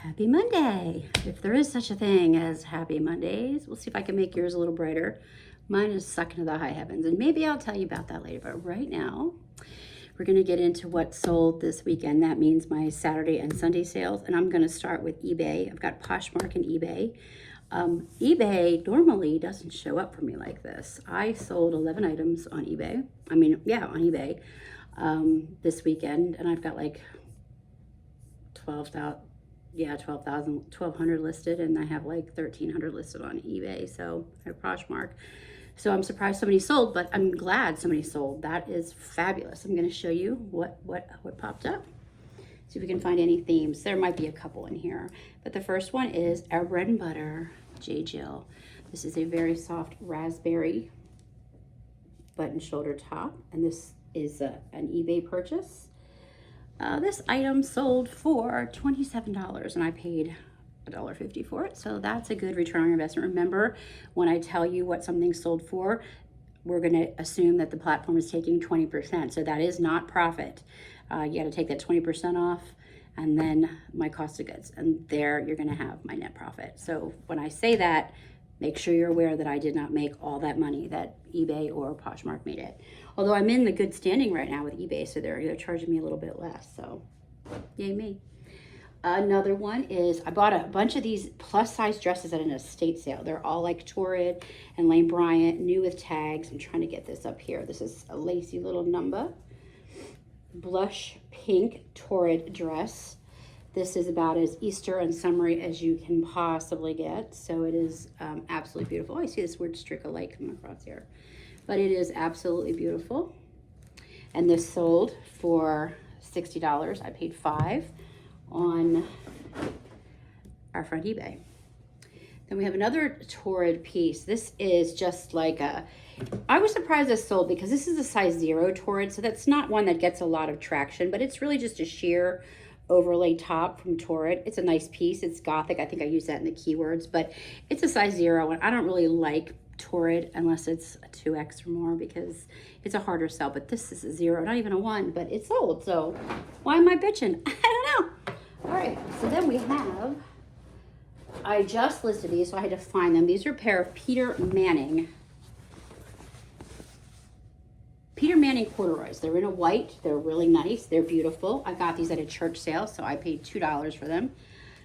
Happy Monday. If there is such a thing as happy Mondays, we'll see if I can make yours a little brighter. Mine is sucking to the high heavens, and maybe I'll tell you about that later. But right now, we're going to get into what sold this weekend. That means my Saturday and Sunday sales, and I'm going to start with eBay. I've got Poshmark and eBay. eBay normally doesn't show up for me like this. I sold 11 items on eBay. On eBay this weekend, and I've got like 1,200 listed, and I have like 1,300 listed on eBay. So I have Poshmark. So I'm surprised so many sold, but I'm glad so many sold. That is fabulous. I'm going to show you what popped up. See if we can find any themes. There might be a couple in here, but the first one is our bread and butter J. Jill. This is a very soft raspberry button shoulder top, and this is an eBay purchase. This item sold for $27, and I paid $1.50 for it, so that's a good return on your investment. Remember, when I tell you what something sold for, we're going to assume that the platform is taking 20%, so that is not profit. You got to take that 20% off, and then my cost of goods, and there you're going to have my net profit. So when I say that, make sure you're aware that I did not make all that money that eBay or Poshmark made it. Although I'm in the good standing right now with eBay, so they're charging me a little bit less, so yay me. Another one is I bought a bunch of these plus size dresses at an estate sale. They're all like Torrid and Lane Bryant, new with tags. I'm trying to get this up here. This is a lacy little number. Blush pink Torrid dress. This is about as Easter and summery as you can possibly get. So it is absolutely beautiful. Oh, I see this weird streak of light coming across here. But it is absolutely beautiful. And this sold for $60. I paid $5 on our friend eBay. Then we have another Torrid piece. This is just like I was surprised this sold because this is a size 0 Torrid, so that's not one that gets a lot of traction, but it's really just a sheer overlay top from Torrid. It's a nice piece. It's gothic. I think I use that in the keywords, but it's a size 0, and I don't really like Torrid unless it's a 2X or more because it's a harder sell, but this is a 0, not even a 1, but it's sold, so why am I bitching? I don't know. All right, so then we have, I just listed these, so I had to find them. These are a pair of Peter Manning corduroys. They're in a white. They're really nice. They're beautiful. I got these at a church sale, so I paid $2 for them.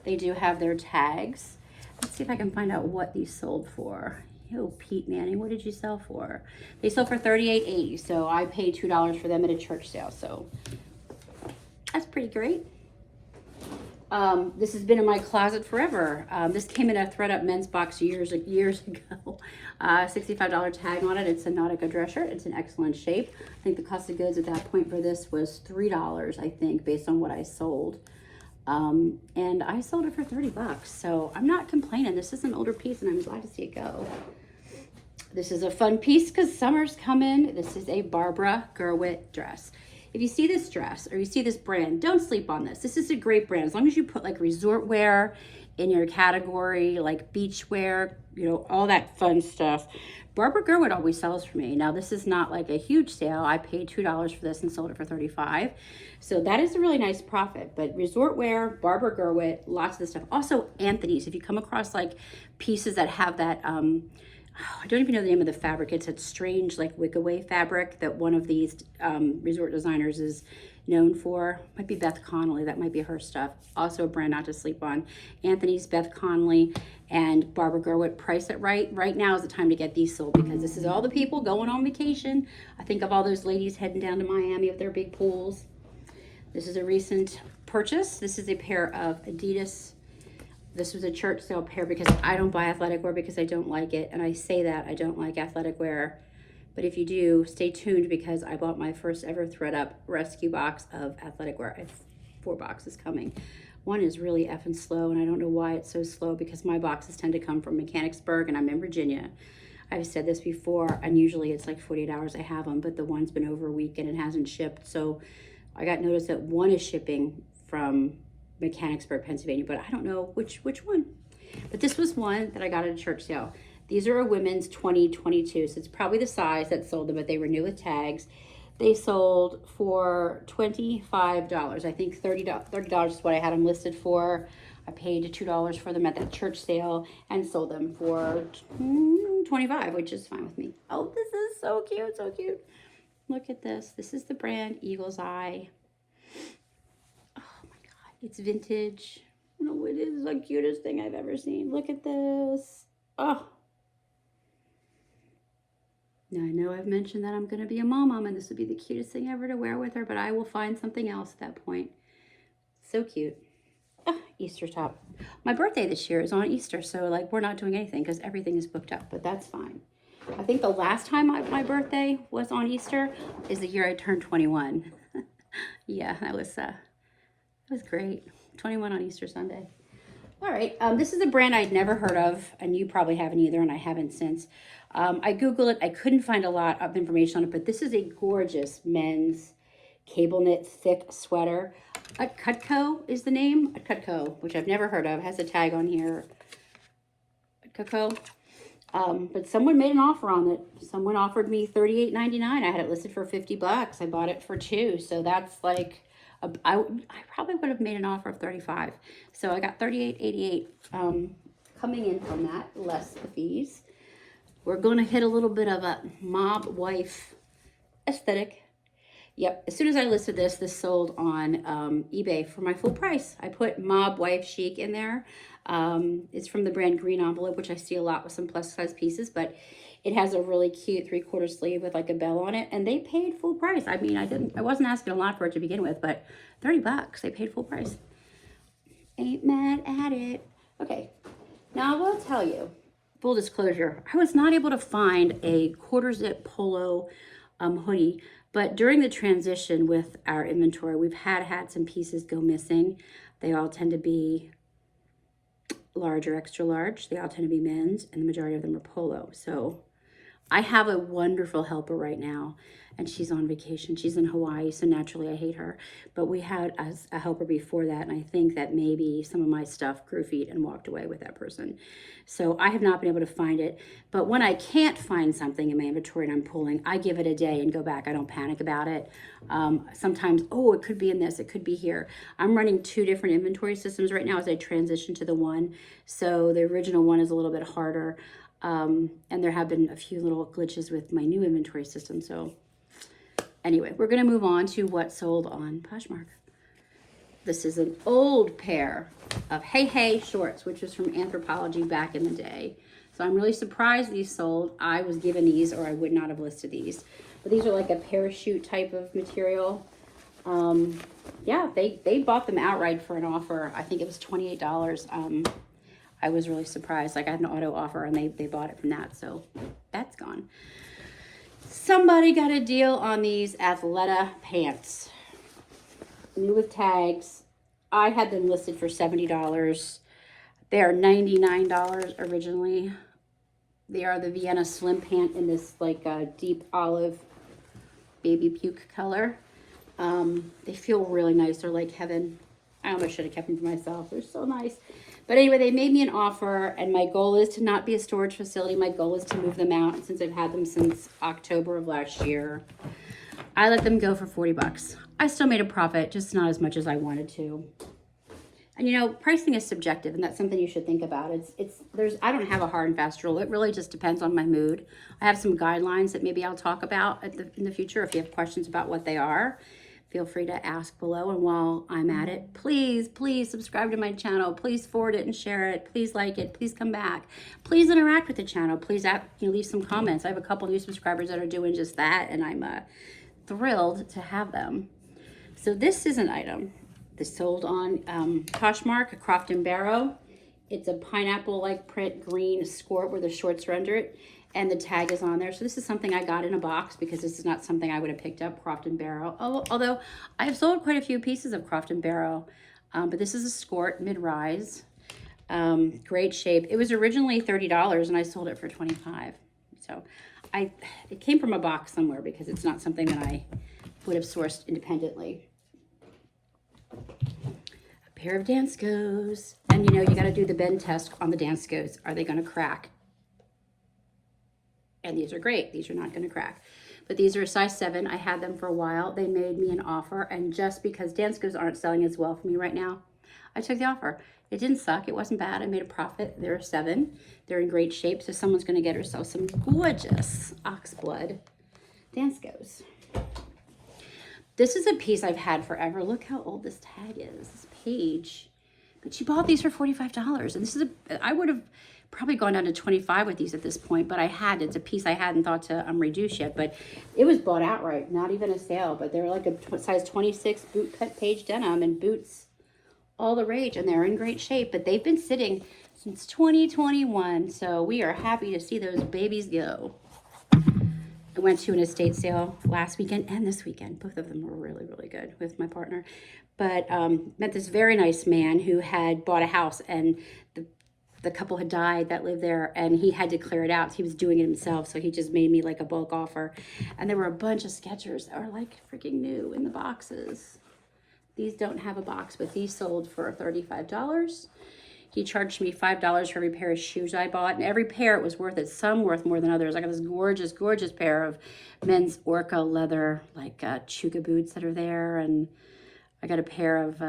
They do have their tags. Let's see if I can find out what these sold for. Oh, Pete Manning, what did you sell for? They sold for $38.80, so I paid $2 for them at a church sale, so that's pretty great. This has been in my closet forever. This came in a ThredUp men's box years ago. $65 tag on it. It's a Nautica dress shirt. It's in excellent shape. I think the cost of goods at that point for this was $3, I think, based on what I sold. And I sold it for $30, so I'm not complaining. This is an older piece, and I'm glad to see it go. This is a fun piece because summer's coming. This is a Barbara Gerwitt dress. If you see this dress or you see this brand, don't sleep on this. This is a great brand. As long as you put like resort wear in your category, like beach wear, all that fun stuff. Barbara Gerwitt always sells for me. Now, this is not like a huge sale. I paid $2 for this and sold it for $35. So that is a really nice profit. But resort wear, Barbara Gerwitt, lots of this stuff. Also, Anthony's. If you come across like pieces that have that, I don't even know the name of the fabric. It's that strange like wick-away fabric that one of these resort designers is known for. Might be Beth Connolly. That might be her stuff. Also a brand not to sleep on. Anthony's, Beth Connolly, and Barbara Gerwitt. Price it right. Right now is the time to get these sold because this is all the people going on vacation. I think of all those ladies heading down to Miami with their big pools. This is a recent purchase. This is a pair of Adidas. This was a church sale pair because I don't buy athletic wear because I don't like it. And I say that I don't like athletic wear. But if you do, stay tuned because I bought my first ever ThredUp rescue box of athletic wear. I have 4 boxes coming. One is really effing slow, and I don't know why it's so slow because my boxes tend to come from Mechanicsburg, and I'm in Virginia. I've said this before, and usually it's like 48 hours I have them, but the one's been over a week and it hasn't shipped. So I got notice that one is shipping from Mechanicsburg, Pennsylvania, but I don't know which one. But this was one that I got at a church sale. These are a women's 2022, so it's probably the size that sold them, but they were new with tags. They sold for $25. I think $30 is what I had them listed for. I paid $2 for them at that church sale and sold them for $25, which is fine with me. Oh, this is so cute, so cute. Look at this. This is the brand Eagle's Eye. Oh my God, it's vintage. No, it is the cutest thing I've ever seen. Look at this. Oh. Now, I know I've mentioned that I'm going to be a mom and this would be the cutest thing ever to wear with her, but I will find something else at that point. So cute. Oh, Easter top. My birthday this year is on Easter, so like we're not doing anything because everything is booked up, but that's fine. I think the last time my birthday was on Easter is the year I turned 21. Yeah, that was great. 21 on Easter Sunday. All right, this is a brand I'd never heard of, and you probably haven't either, and I haven't since. I Googled it. I couldn't find a lot of information on it, but this is a gorgeous men's cable knit thick sweater. Cutco is the name. Cutco, which I've never heard of. It has a tag on here. Cutco. But someone made an offer on it. Someone offered me $38.99. I had it listed for $50. I bought it for $2, so that's like I probably would have made an offer of $35. So I got $38.88 coming in from that, less the fees. We're going to hit a little bit of a mob wife aesthetic. Yep, as soon as I listed this sold on eBay for my full price. I put mob wife chic in there. It's from the brand Green Envelope, which I see a lot with some plus size pieces, but it has a really cute 3/4 sleeve with like a bell on it, and they paid full price. I mean, I wasn't asking a lot for it to begin with, but $30, they paid full price. Ain't mad at it. Okay, now I will tell you, full disclosure, I was not able to find a 1/4 zip polo hoodie, but during the transition with our inventory, we've had some pieces go missing. They all tend to be large or extra large. They all tend to be men's, and the majority of them are polo. So I have a wonderful helper right now, and she's on vacation. She's in Hawaii, so naturally I hate her. But we had a helper before that, and I think that maybe some of my stuff grew feet and walked away with that person. So I have not been able to find it. But when I can't find something in my inventory and I'm pulling, I give it a day and go back. I don't panic about it. Sometimes, oh, it could be in this, it could be here. I'm running 2 different inventory systems right now as I transition to the one. So the original one is a little bit harder. And there have been a few little glitches with my new inventory system. So anyway, we're going to move on to what sold on Poshmark. This is an old pair of Hey Hey shorts, which was from Anthropologie back in the day. So I'm really surprised these sold. I was given these or I would not have listed these. But these are like a parachute type of material. Yeah, they bought them outright for an offer. I think it was $28. I was really surprised. Like I had an auto offer and they bought it from that. So that's gone. Somebody got a deal on these Athleta pants. New with tags. I had them listed for $70. They are $99 originally. They are the Vienna Slim Pant in this like deep olive baby puke color. They feel really nice. They're like heaven. I almost should have kept them for myself. They're so nice. But anyway, they made me an offer, and my goal is to not be a storage facility. My goal is to move them out since I've had them since October of last year. I let them go for $40. I still made a profit, just not as much as I wanted to. And you know, pricing is subjective, and that's something you should think about. I don't have a hard and fast rule. It really just depends on my mood. I have some guidelines that maybe I'll talk about in the future. If you have questions about what they are, feel free to ask below. And while I'm at it, please subscribe to my channel. Please forward it and share it. Please like it. Please come back. Please interact with the channel. Please leave some comments. I have a couple new subscribers that are doing just that, and I'm thrilled to have them. So this is an item that's sold on Poshmark, a Croft & Barrow. It's a pineapple-like print green skirt where the shorts are under it, and the tag is on there. So this is something I got in a box because this is not something I would have picked up, Croft & Barrow. Although I have sold quite a few pieces of Croft & Barrow, but this is a skirt, mid-rise, great shape. It was originally $30 and I sold it for $25. So it came from a box somewhere because it's not something that I would have sourced independently. A pair of Danskos. And you know, you got to do the bend test on the Danskos. Are they going to crack? And these are great. These are not going to crack. but these are a size 7. I had them for a while. They made me an offer, and just because Danskos aren't selling as well for me right now, I took the offer. It didn't suck. It wasn't bad. I made a profit. They're a 7. They're in great shape, so someone's going to get herself some gorgeous oxblood Danskos. This is a piece I've had forever. Look how old this tag is, this page. But she bought these for $45, and this is I would have probably gone down to 25 with these at this point, but it's a piece I hadn't thought to reduce yet, but it was bought outright, not even a sale, but they're like a size 26 boot cut page denim, and boots all the rage, and they're in great shape, but they've been sitting since 2021, so we are happy to see those babies go. I went to an estate sale last weekend and this weekend. Both of them were really, really good with my partner. But met this very nice man who had bought a house, and the couple had died that lived there, and he had to clear it out. He was doing it himself, so he just made me like a bulk offer. And there were a bunch of Skechers that were like freaking new in the boxes. These don't have a box, but these sold for $35. He charged me $5 for every pair of shoes I bought, and every pair it was worth it. Some worth more than others. I got this gorgeous, gorgeous pair of men's Orca leather, like Chuka boots that are there, and I got a pair of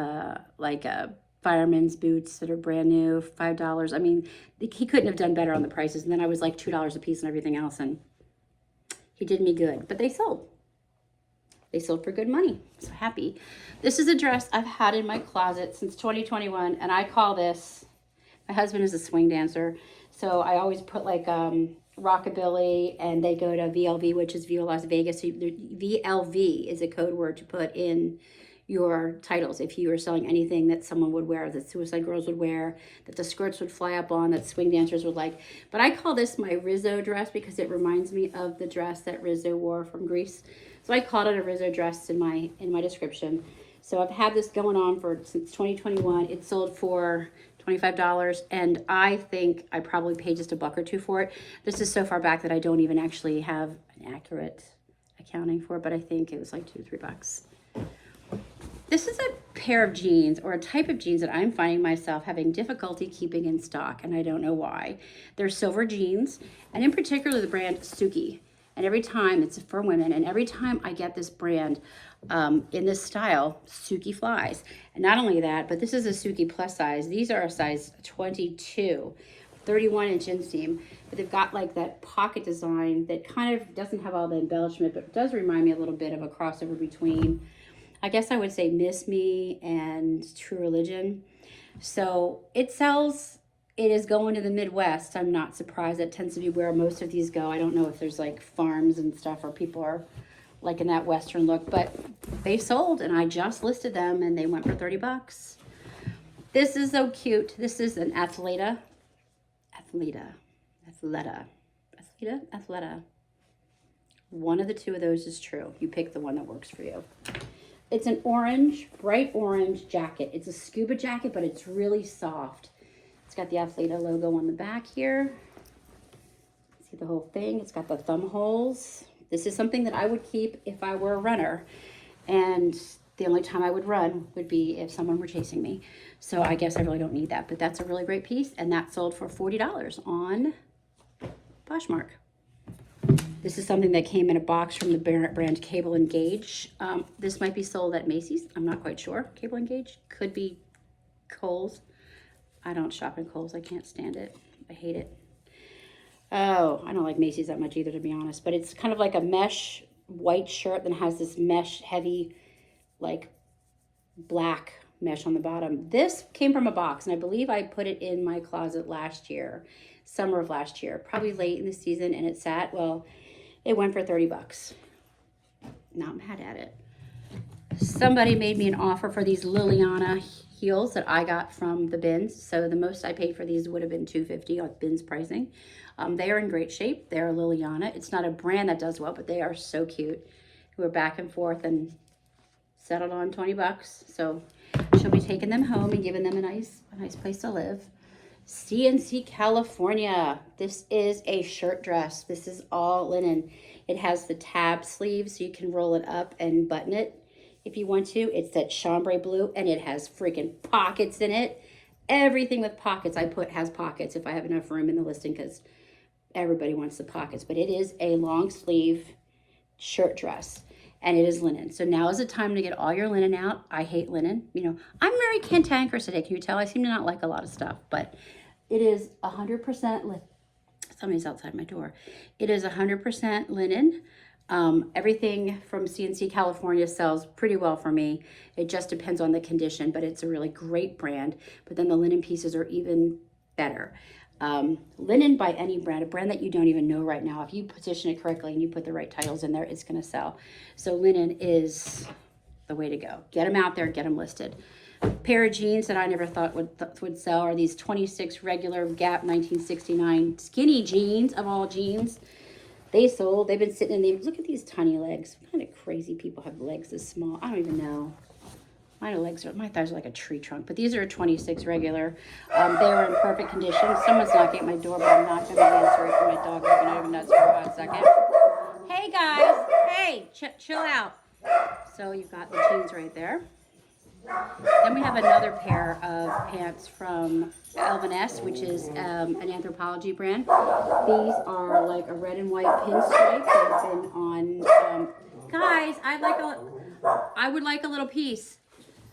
fireman's boots that are brand new, $5. I mean, he couldn't have done better on the prices. And then I was like $2 a piece and everything else, and he did me good. But they sold. They sold for good money. So happy. This is a dress I've had in my closet since 2021, and I call this. My husband is a swing dancer, so I always put like rockabilly, and they go to VLV, which is Viva Las Vegas. So VLV is a code word to put in your titles if you are selling anything that someone would wear, that Suicide Girls would wear, that the skirts would fly up on, that swing dancers would like. But I call this my Rizzo dress because it reminds me of the dress that Rizzo wore from Greece. So I called it a Rizzo dress in my description. So I've had this going on since 2021. It sold for $25, and I think I probably paid just $1 or $2 for it. This is so far back that I don't even actually have an accurate accounting for it, but I think it was like $2 or $3. This is a pair of jeans, or a type of jeans, that I'm finding myself having difficulty keeping in stock, and I don't know why. They're silver jeans, and in particular the brand Suki. And every time, it's for women, and every time I get this brand in this style, Suki flies. And not only that, but this is a Suki plus size. These are a size 22, 31-inch inseam, but they've got like that pocket design that kind of doesn't have all the embellishment, but does remind me a little bit of a crossover between, I guess I would say, Miss Me and True Religion. So it sells. It is going to the Midwest. I'm not surprised. That tends to be where most of these go. I don't know if there's like farms and stuff, or people are like in that Western look, but they sold, and I just listed them, and they went for $30. This is so cute. This is an Athleta. One of the two of those is true. You pick the one that works for you. It's an orange, bright orange jacket. It's a scuba jacket, but it's really soft. It's got the Athleta logo on the back here. See the whole thing? It's got the thumb holes. This is something that I would keep if I were a runner. And the only time I would run would be if someone were chasing me. So I guess I really don't need that. But that's a really great piece. And that sold for $40 on Poshmark. This is something that came in a box from the brand Cable and Gauge. This might be sold at Macy's. I'm not quite sure. Cable and Gauge. Could be Kohl's. I don't shop in Kohl's. I can't stand it. I hate it. Oh, I don't like Macy's that much either, to be honest. But it's kind of like a mesh white shirt that has this mesh heavy, like black mesh on the bottom. This came from a box, and I believe I put it in my closet last year, summer of last year, probably late in the season, and it sat. Well, it went for $30. Not mad at it. Somebody made me an offer for these Liliana heels that I got from the bins. So the most I paid for these would have been $250 on bins pricing. They are in great shape. They're Liliana. It's not a brand that does well, but they are so cute. We were back and forth and settled on $20. So she'll be taking them home and giving them a nice place to live. CNC California. This is a shirt dress. This is all linen. It has the tab sleeves, so you can roll it up and button it if you want to. It's that chambray blue, and it has freaking pockets in it. Everything with pockets I put has pockets if I have enough room in the listing, because everybody wants the pockets. But it is a long sleeve shirt dress, and it is linen. So now is the time to get all your linen out. I hate linen. You know, I'm very cantankerous today. Can you tell? I seem to not like a lot of stuff, but it is 100% somebody's outside my door. It is 100% linen. Everything from CNC California sells pretty well for me. It just depends on the condition, but it's a really great brand. But then the linen pieces are even better. Linen by any brand, a brand that you don't even know right now, if you position it correctly and you put the right titles in there, it's going to sell. So linen is the way to go. Get them out there, get them listed. A pair of jeans that I never thought would sell are these 26 regular Gap 1969 skinny jeans of all jeans. They sold. They've been sitting in the, look at these tiny legs. What kind of crazy people have legs this small? I don't even know. My thighs are like a tree trunk, but these are 26 regular. They were in perfect condition. Someone's knocking at my door, but I'm not going to answer it for my dog. I'm going to nuts for a hot second. Hey guys, hey, chill out. So you've got the jeans right there. Then we have another pair of pants from Elvin S, which is an Anthropologie brand. These are like a red and white pinstripe. They've been on, guys, I would like a little piece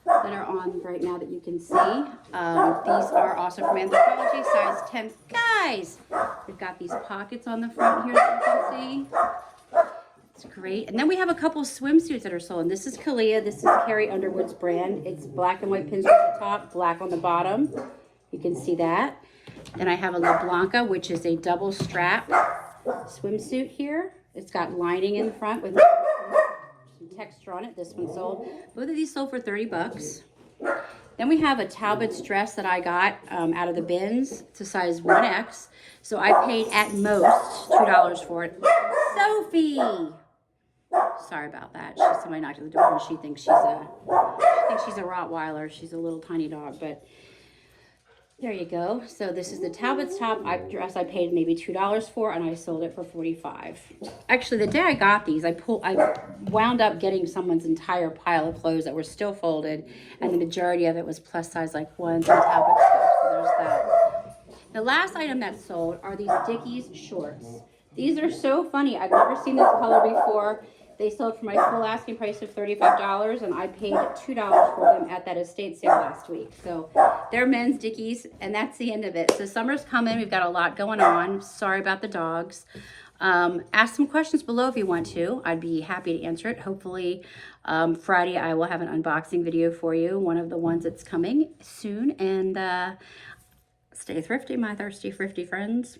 that are on right now that you can see. These are also from Anthropologie, size 10. Guys, we've got these pockets on the front here that you can see. It's great. And then we have a couple swimsuits that are sold. And this is Kalia. This is Carrie Underwood's brand. It's black and white pins at the top, black on the bottom. You can see that. Then I have a La Blanca, which is a double strap swimsuit here. It's got lining in the front with some texture on it. This one sold. Both of these sold for 30 bucks. Then we have a Talbot's dress that I got out of the bins. It's a size 1X. So I paid at most $2 for it. Sophie! Sorry about that. Somebody knocked at the door and she thinks she's a Rottweiler. She's a little tiny dog, but there you go. So this is the Talbot's top dress I paid maybe $2 for, and I sold it for $45. Actually, the day I got these, I wound up getting someone's entire pile of clothes that were still folded, and the majority of it was plus size like ones and Talbot stuff. So there's that. The last item that sold are these Dickies shorts. These are so funny. I've never seen this color before. They sold for my full asking price of $35, and I paid $2 for them at that estate sale last week. So they're men's Dickies, and that's the end of it. So summer's coming. We've got a lot going on. Sorry about the dogs. Ask some questions below if you want to. I'd be happy to answer it. Hopefully Friday I will have an unboxing video for you, one of the ones that's coming soon. And stay thrifty, my thirsty, thrifty friends.